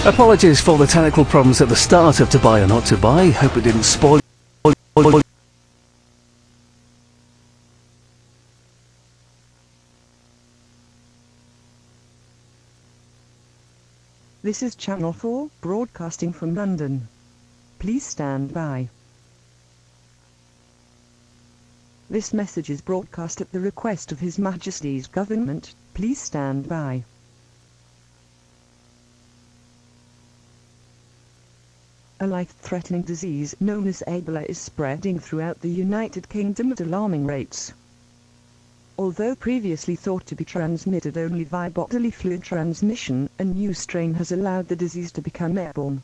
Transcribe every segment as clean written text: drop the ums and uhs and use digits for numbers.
Apologies for the technical problems at the start of To Buy or Not to Buy. Hope it didn't spoil. This is Channel 4, broadcasting from London. Please stand by. This message is broadcast at the request of His Majesty's government. Please stand by. A life-threatening disease known as Ebola is spreading throughout the United Kingdom at alarming rates. Although previously thought to be transmitted only via bodily fluid transmission, a new strain has allowed the disease to become airborne.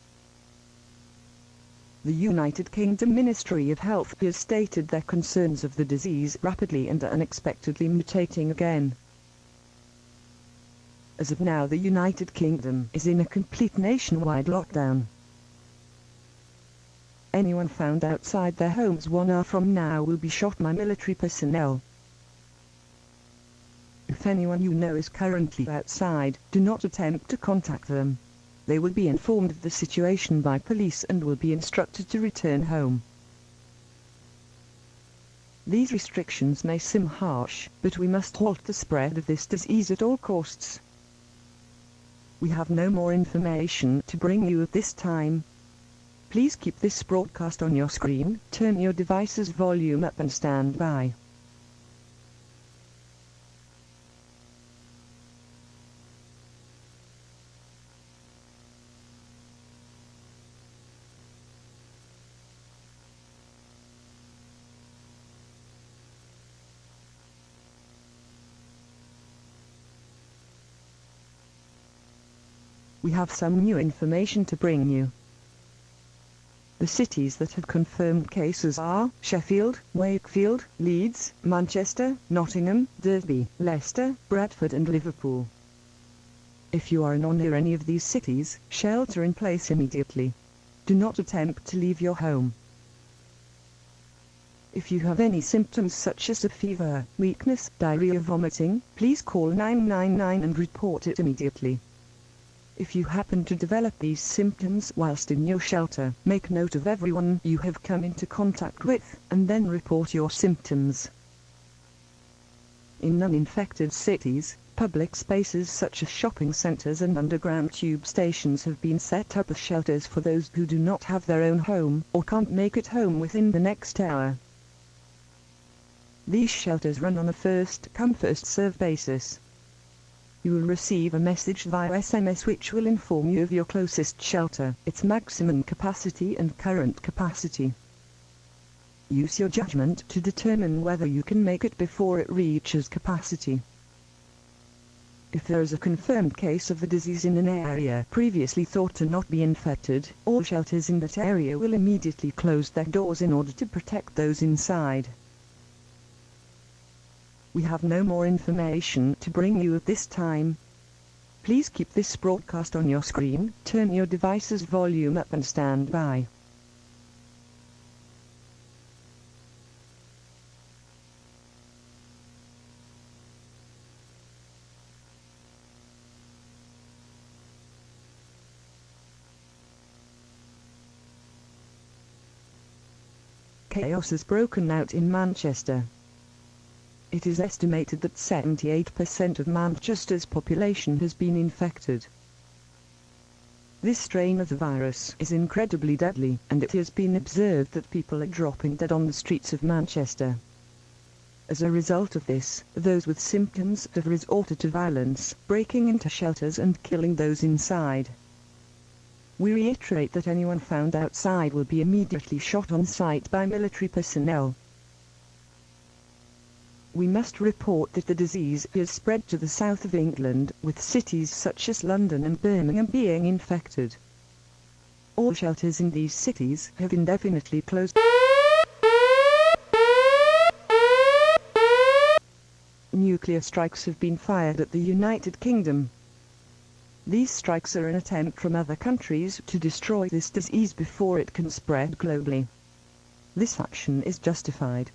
The United Kingdom Ministry of Health has stated their concerns of the disease rapidly and unexpectedly mutating again. As of now, the United Kingdom is in a complete nationwide lockdown. Anyone found outside their homes 1 hour from now will be shot by military personnel. If anyone you know is currently outside, do not attempt to contact them. They will be informed of the situation by police and will be instructed to return home. These restrictions may seem harsh, but we must halt the spread of this disease at all costs. We have no more information to bring you at this time. Please keep this broadcast on your screen, turn your device's volume up and stand by. We have some new information to bring you. The cities that have confirmed cases are Sheffield, Wakefield, Leeds, Manchester, Nottingham, Derby, Leicester, Bradford and Liverpool. If you are in or near any of these cities, shelter in place immediately. Do not attempt to leave your home. If you have any symptoms such as a fever, weakness, diarrhea, vomiting, please call 999 and report it immediately. If you happen to develop these symptoms whilst in your shelter, make note of everyone you have come into contact with, and then report your symptoms. In uninfected cities, public spaces such as shopping centres and underground tube stations have been set up as shelters for those who do not have their own home, or can't make it home within the next hour. These shelters run on a first-come first-served basis. You will receive a message via SMS which will inform you of your closest shelter, its maximum capacity and current capacity. Use your judgment to determine whether you can make it before it reaches capacity. If there is a confirmed case of the disease in an area previously thought to not be infected, all shelters in that area will immediately close their doors in order to protect those inside. We have no more information to bring you at this time. Please keep this broadcast on your screen, turn your device's volume up and stand by. Chaos has broken out in Manchester. It is estimated that 78% of Manchester's population has been infected. This strain of the virus is incredibly deadly, and it has been observed that people are dropping dead on the streets of Manchester. As a result of this, those with symptoms have resorted to violence, breaking into shelters and killing those inside. We reiterate that anyone found outside will be immediately shot on sight by military personnel. We must report that the disease has spread to the south of England, with cities such as London and Birmingham being infected. All shelters in these cities have indefinitely closed. Nuclear strikes have been fired at the United Kingdom. These strikes are an attempt from other countries to destroy this disease before it can spread globally. This action is justified.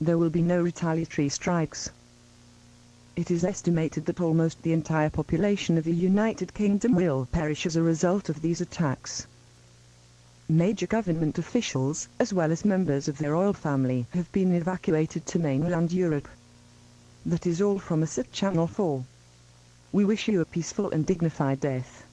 There will be no retaliatory strikes. It is estimated that almost the entire population of the United Kingdom will perish as a result of these attacks. Major government officials, as well as members of the royal family, have been evacuated to mainland Europe. That is all from us at Channel 4. We wish you a peaceful and dignified death.